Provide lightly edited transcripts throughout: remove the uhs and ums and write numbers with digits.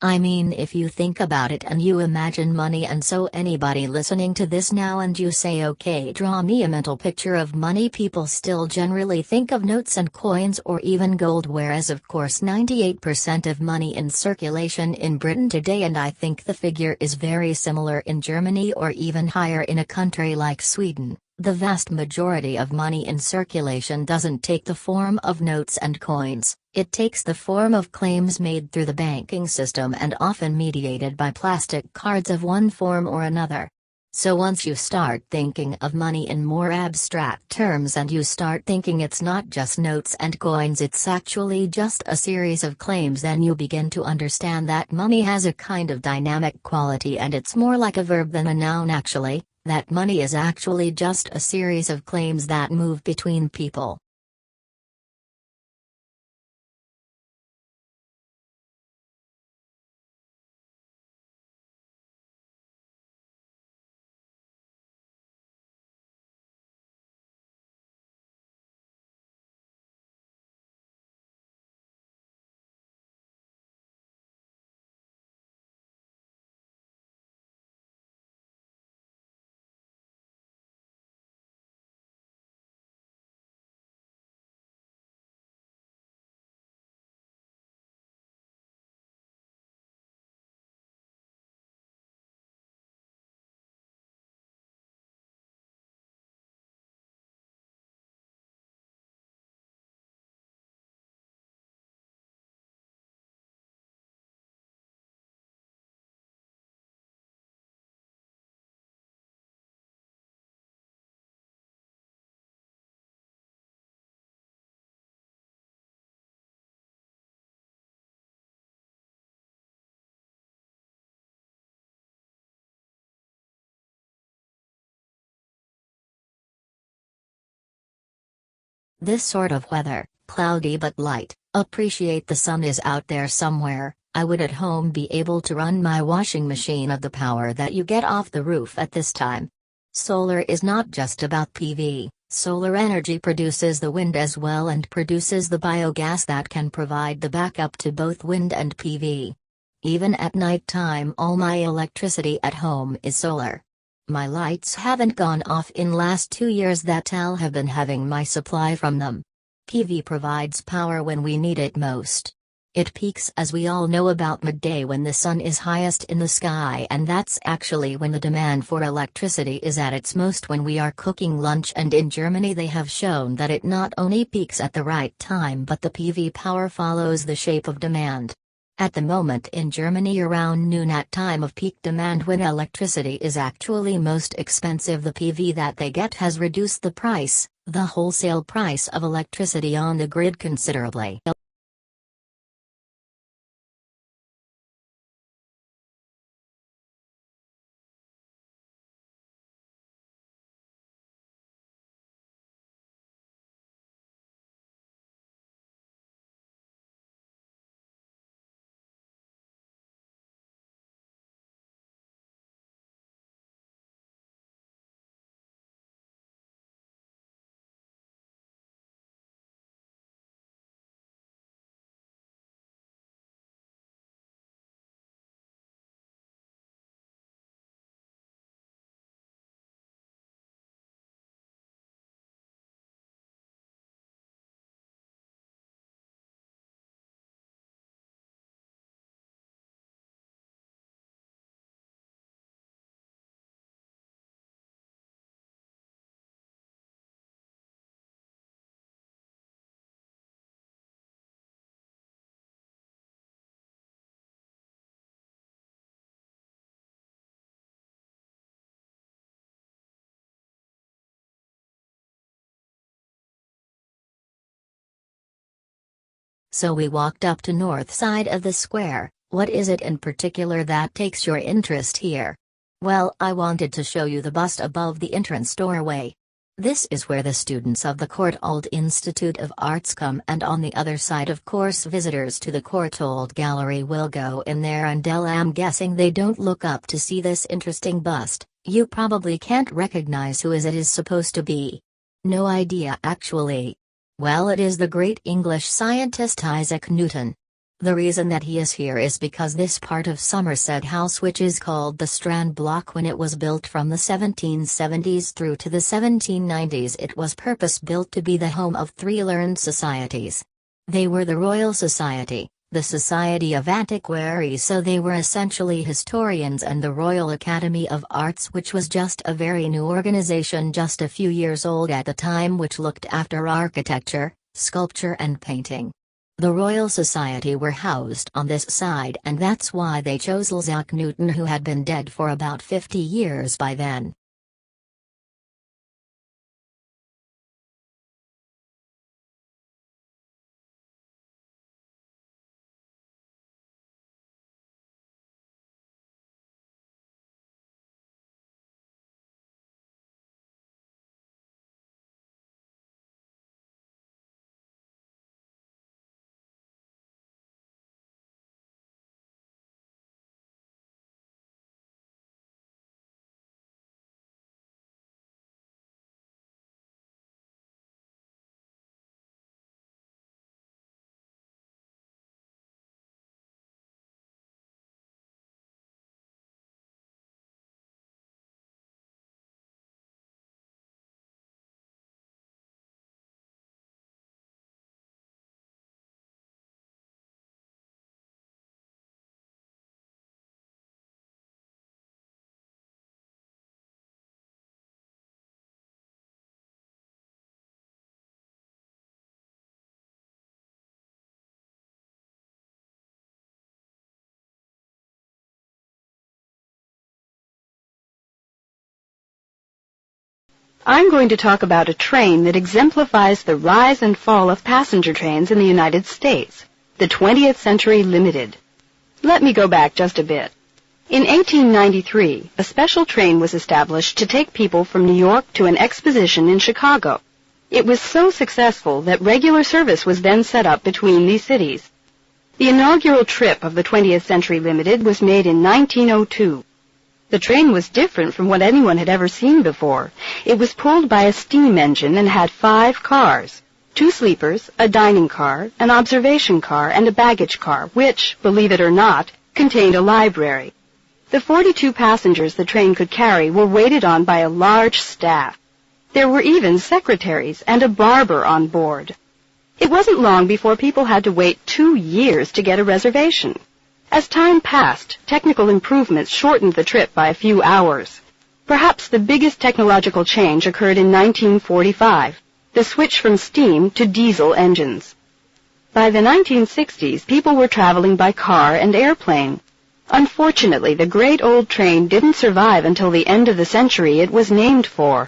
I mean, if you think about it and you imagine money, and so anybody listening to this now and you say, okay, draw me a mental picture of money, people still generally think of notes and coins or even gold, whereas of course 98% of money in circulation in Britain today, and I think the figure is very similar in Germany or even higher in a country like Sweden. The vast majority of money in circulation doesn't take the form of notes and coins, it takes the form of claims made through the banking system and often mediated by plastic cards of one form or another. So once you start thinking of money in more abstract terms and you start thinking it's not just notes and coins, it's actually just a series of claims, then you begin to understand that money has a kind of dynamic quality, and it's more like a verb than a noun actually. That money is actually just a series of claims that move between people. This sort of weather, cloudy but light, appreciate the sun is out there somewhere. I would at home be able to run my washing machine of the power that you get off the roof at this time. Solar is not just about PV, solar energy produces the wind as well and produces the biogas that can provide the backup to both wind and PV. Even at night time, all my electricity at home is solar. My lights haven't gone off in last 2 years that I'll have been having my supply from them. PV provides power when we need it most. It peaks, as we all know, about midday when the sun is highest in the sky, and that's actually when the demand for electricity is at its most when we are cooking lunch, and in Germany they have shown that it not only peaks at the right time but the PV power follows the shape of demand. At the moment in Germany around noon at time of peak demand when electricity is actually most expensive, the PV that they get has reduced the price, the wholesale price of electricity on the grid considerably. So we walked up to north side of the square. What is it in particular that takes your interest here? Well, I wanted to show you the bust above the entrance doorway. This is where the students of the Courtauld Institute of Arts come, and on the other side of course visitors to the Courtauld Gallery will go in there, and I'm guessing they don't look up to see this interesting bust. You probably can't recognize who it is supposed to be. No idea actually. Well, it is the great English scientist Isaac Newton. The reason that he is here is because this part of Somerset House, which is called the Strand Block, when it was built from the 1770s through to the 1790s, it was purpose-built to be the home of three learned societies. They were the Royal Society, the Society of Antiquaries, so they were essentially historians, and the Royal Academy of Arts, which was just a very new organization, just a few years old at the time, which looked after architecture, sculpture and painting. The Royal Society were housed on this side, and that's why they chose Isaac Newton, who had been dead for about 50 years by then. I'm going to talk about a train that exemplifies the rise and fall of passenger trains in the United States, the 20th Century Limited. Let me go back just a bit. In 1893, a special train was established to take people from New York to an exposition in Chicago. It was so successful that regular service was then set up between these cities. The inaugural trip of the 20th Century Limited was made in 1902. The train was different from what anyone had ever seen before. It was pulled by a steam engine and had 5 cars, 2 sleepers, a dining car, an observation car, and a baggage car, which, believe it or not, contained a library. The 42 passengers the train could carry were waited on by a large staff. There were even secretaries and a barber on board. It wasn't long before people had to wait 2 years to get a reservation. As time passed, technical improvements shortened the trip by a few hours. Perhaps the biggest technological change occurred in 1945, the switch from steam to diesel engines. By the 1960s, people were traveling by car and airplane. Unfortunately, the great old train didn't survive until the end of the century it was named for.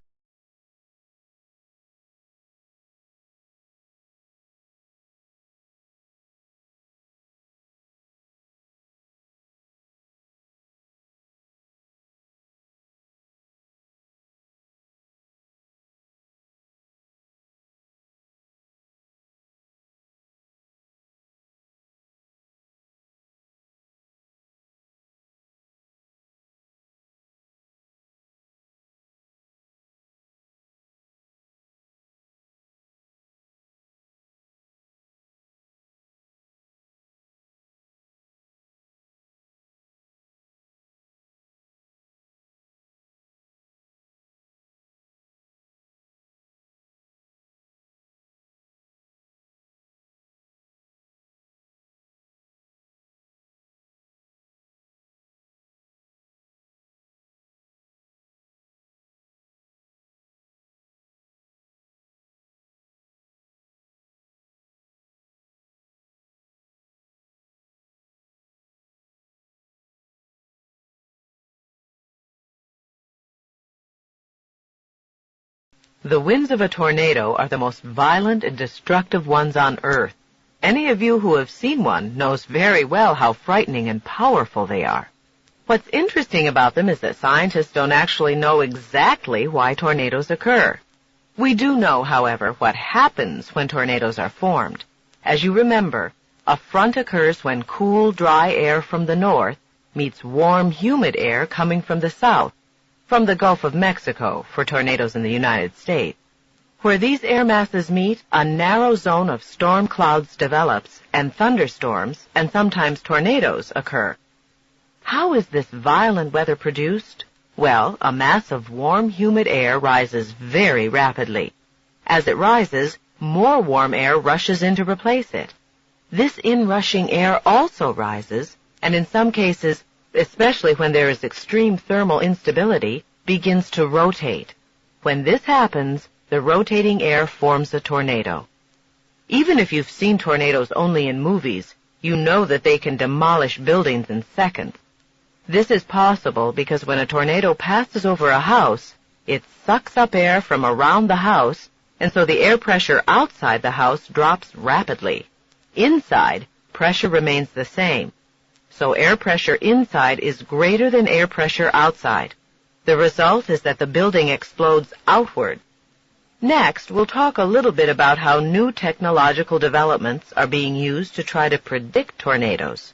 The winds of a tornado are the most violent and destructive ones on Earth. Any of you who have seen one knows very well how frightening and powerful they are. What's interesting about them is that scientists don't actually know exactly why tornadoes occur. We do know, however, what happens when tornadoes are formed. As you remember, a front occurs when cool, dry air from the north meets warm, humid air coming from the south, from the Gulf of Mexico for tornadoes in the United States. Where these air masses meet, a narrow zone of storm clouds develops, and thunderstorms, and sometimes tornadoes, occur. How is this violent weather produced? Well, a mass of warm, humid air rises very rapidly. As it rises, more warm air rushes in to replace it. This inrushing air also rises, and in some cases, especially when there is extreme thermal instability, begins to rotate. When this happens, the rotating air forms a tornado. Even if you've seen tornadoes only in movies, you know that they can demolish buildings in seconds. This is possible because when a tornado passes over a house, it sucks up air from around the house, and so the air pressure outside the house drops rapidly. Inside, pressure remains the same. So air pressure inside is greater than air pressure outside. The result is that the building explodes outward. Next, we'll talk a little bit about how new technological developments are being used to try to predict tornadoes.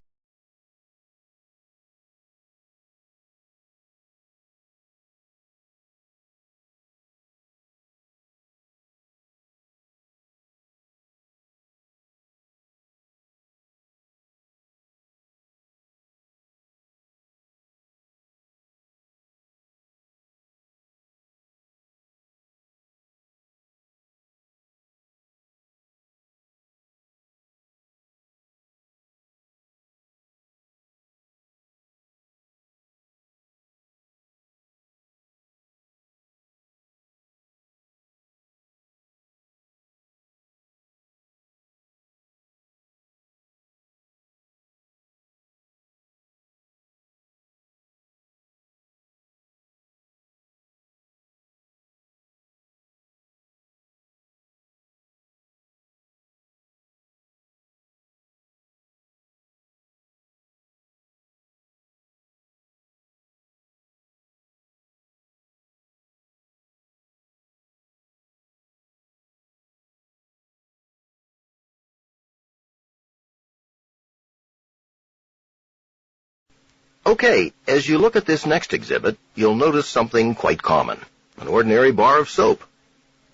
Okay, as you look at this next exhibit, you'll notice something quite common, an ordinary bar of soap.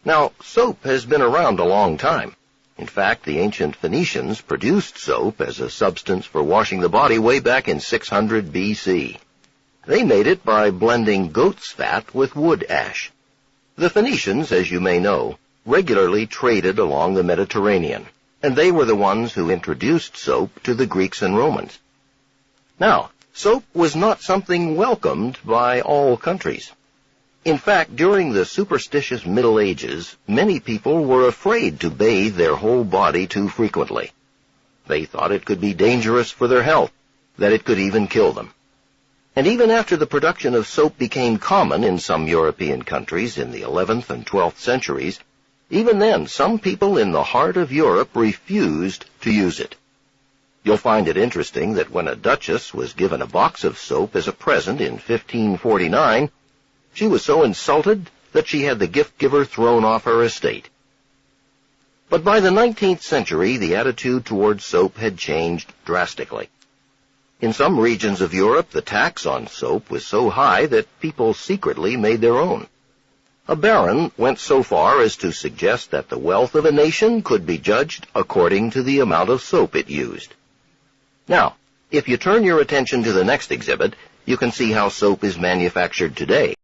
Now, soap has been around a long time. In fact, the ancient Phoenicians produced soap as a substance for washing the body way back in 600 BC. They made it by blending goat's fat with wood ash. The Phoenicians, as you may know, regularly traded along the Mediterranean, and they were the ones who introduced soap to the Greeks and Romans. Now, soap was not something welcomed by all countries. In fact, during the superstitious Middle Ages, many people were afraid to bathe their whole body too frequently. They thought it could be dangerous for their health, that it could even kill them. And even after the production of soap became common in some European countries in the 11th and 12th centuries, even then some people in the heart of Europe refused to use it. You'll find it interesting that when a duchess was given a box of soap as a present in 1549, she was so insulted that she had the gift-giver thrown off her estate. But by the 19th century, the attitude towards soap had changed drastically. In some regions of Europe, the tax on soap was so high that people secretly made their own. A baron went so far as to suggest that the wealth of a nation could be judged according to the amount of soap it used. Now, if you turn your attention to the next exhibit, you can see how soap is manufactured today.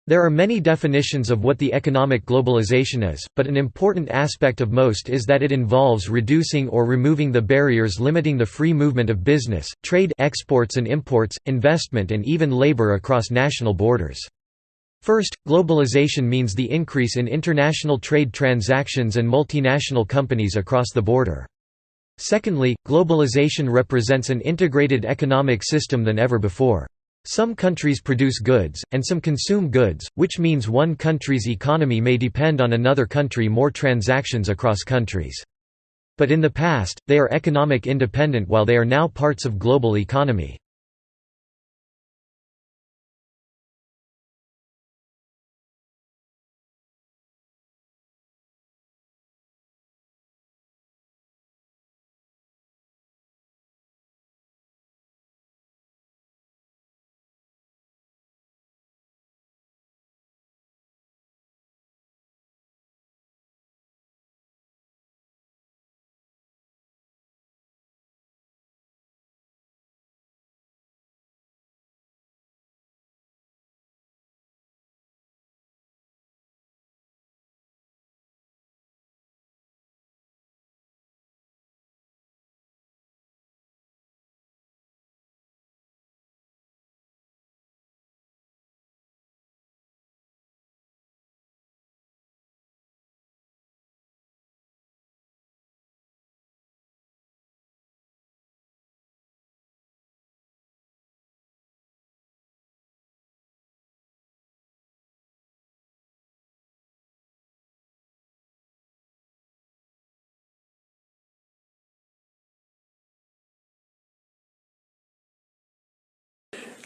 There are many definitions of what the economic globalization is, but an important aspect of most is that it involves reducing or removing the barriers limiting the free movement of business, trade, exports and imports, investment and even labor across national borders. First, globalization means the increase in international trade transactions and multinational companies across the border. Secondly, globalization represents an integrated economic system than ever before. Some countries produce goods, and some consume goods, which means one country's economy may depend on another country more transactions across countries. But in the past, they are economic independent while they are now parts of global economy.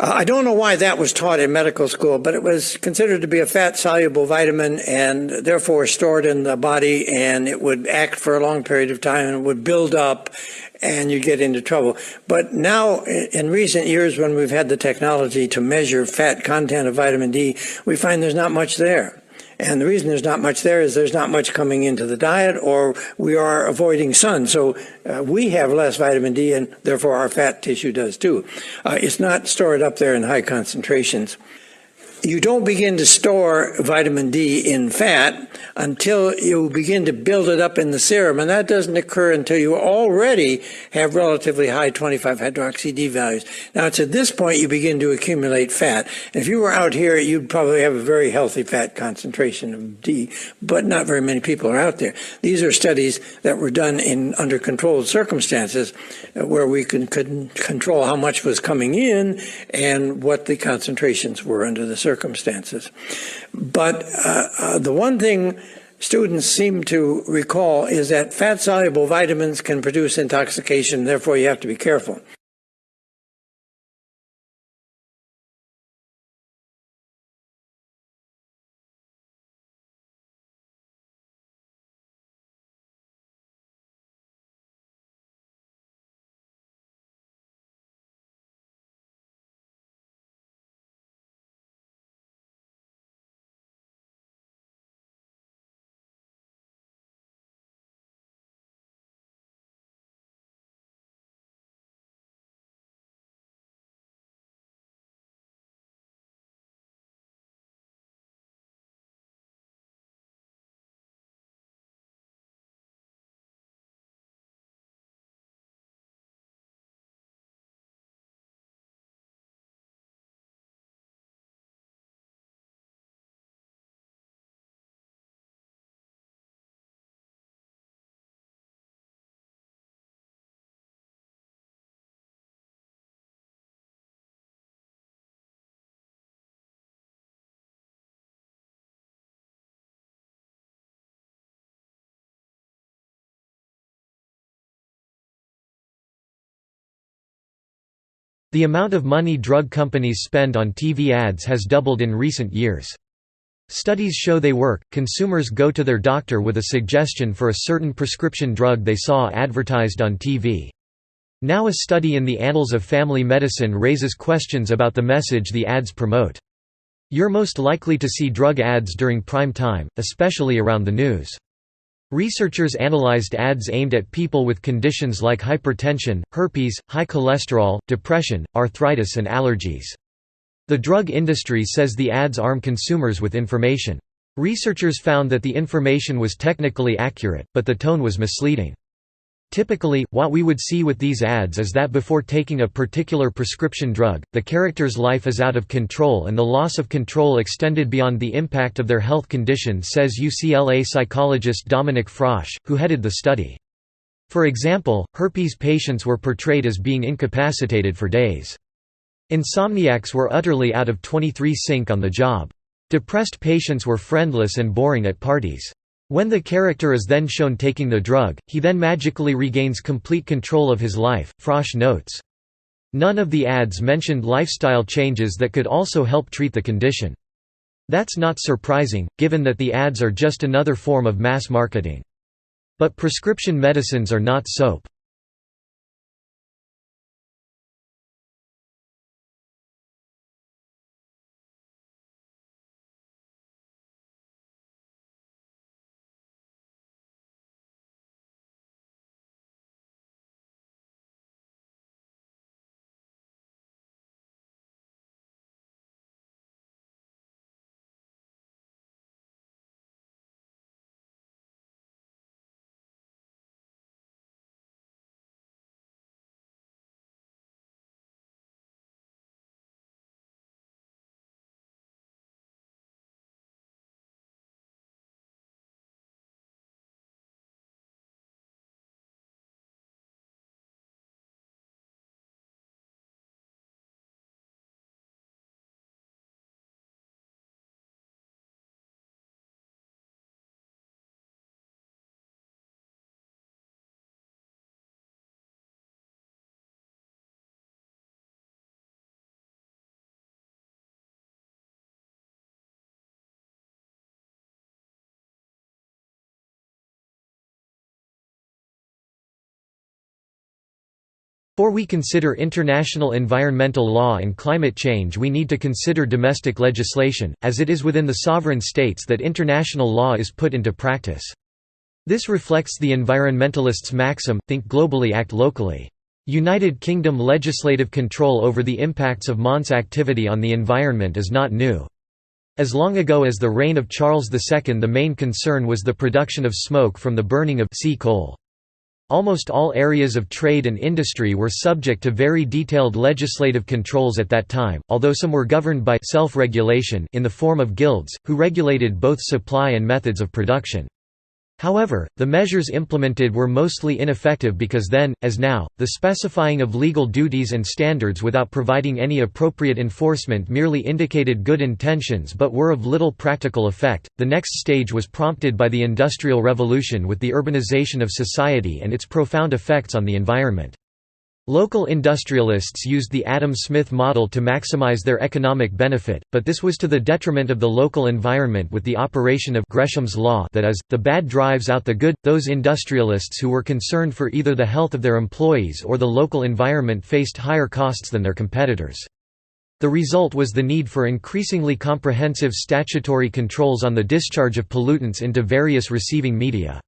I don't know why that was taught in medical school, but it was considered to be a fat-soluble vitamin and therefore stored in the body, and it would act for a long period of time and it would build up and you get into trouble. But now, in recent years, when we've had the technology to measure fat content of vitamin D, we find there's not much there. And the reason there's not much there is there's not much coming into the diet, or we are avoiding sun. So we have less vitamin D, and therefore our fat tissue does too. It's not stored up there in high concentrations. You don't begin to store vitamin D in fat until you begin to build it up in the serum, and that doesn't occur until you already have relatively high 25-hydroxy D values. Now, it's at this point you begin to accumulate fat. If you were out here, you'd probably have a very healthy fat concentration of D, but not very many people are out there. These are studies that were done under controlled circumstances where we can control how much was coming in and what the concentrations were under the circumstances. But the one thing students seem to recall is that fat-soluble vitamins can produce intoxication, therefore you have to be careful. The amount of money drug companies spend on TV ads has doubled in recent years. Studies show they work. Consumers go to their doctor with a suggestion for a certain prescription drug they saw advertised on TV. Now a study in the Annals of Family Medicine raises questions about the message the ads promote. You're most likely to see drug ads during prime time, especially around the news. Researchers analyzed ads aimed at people with conditions like hypertension, herpes, high cholesterol, depression, arthritis and allergies. The drug industry says the ads arm consumers with information. Researchers found that the information was technically accurate, but the tone was misleading. Typically, what we would see with these ads is that before taking a particular prescription drug, the character's life is out of control and the loss of control extended beyond the impact of their health condition, says UCLA psychologist Dominic Frosch, who headed the study. For example, herpes patients were portrayed as being incapacitated for days. Insomniacs were utterly out of 23 sync on the job. Depressed patients were friendless and boring at parties. When the character is then shown taking the drug, he then magically regains complete control of his life, Frosch notes. None of the ads mentioned lifestyle changes that could also help treat the condition. That's not surprising, given that the ads are just another form of mass marketing. But prescription medicines are not soap. Before we consider international environmental law and climate change, we need to consider domestic legislation, as it is within the sovereign states that international law is put into practice. This reflects the environmentalists' maxim, think globally, act locally. United Kingdom legislative control over the impacts of MONS activity on the environment is not new. As long ago as the reign of Charles II, the main concern was the production of smoke from the burning of sea coal. Almost all areas of trade and industry were subject to very detailed legislative controls at that time, although some were governed by self-regulation in the form of guilds, who regulated both supply and methods of production. However, the measures implemented were mostly ineffective because then, as now, the specifying of legal duties and standards without providing any appropriate enforcement merely indicated good intentions but were of little practical effect. The next stage was prompted by the Industrial Revolution with the urbanization of society and its profound effects on the environment. Local industrialists used the Adam Smith model to maximize their economic benefit, but this was to the detriment of the local environment with the operation of Gresham's law, that is, the bad drives out the good. Those industrialists who were concerned for either the health of their employees or the local environment faced higher costs than their competitors. The result was the need for increasingly comprehensive statutory controls on the discharge of pollutants into various receiving media.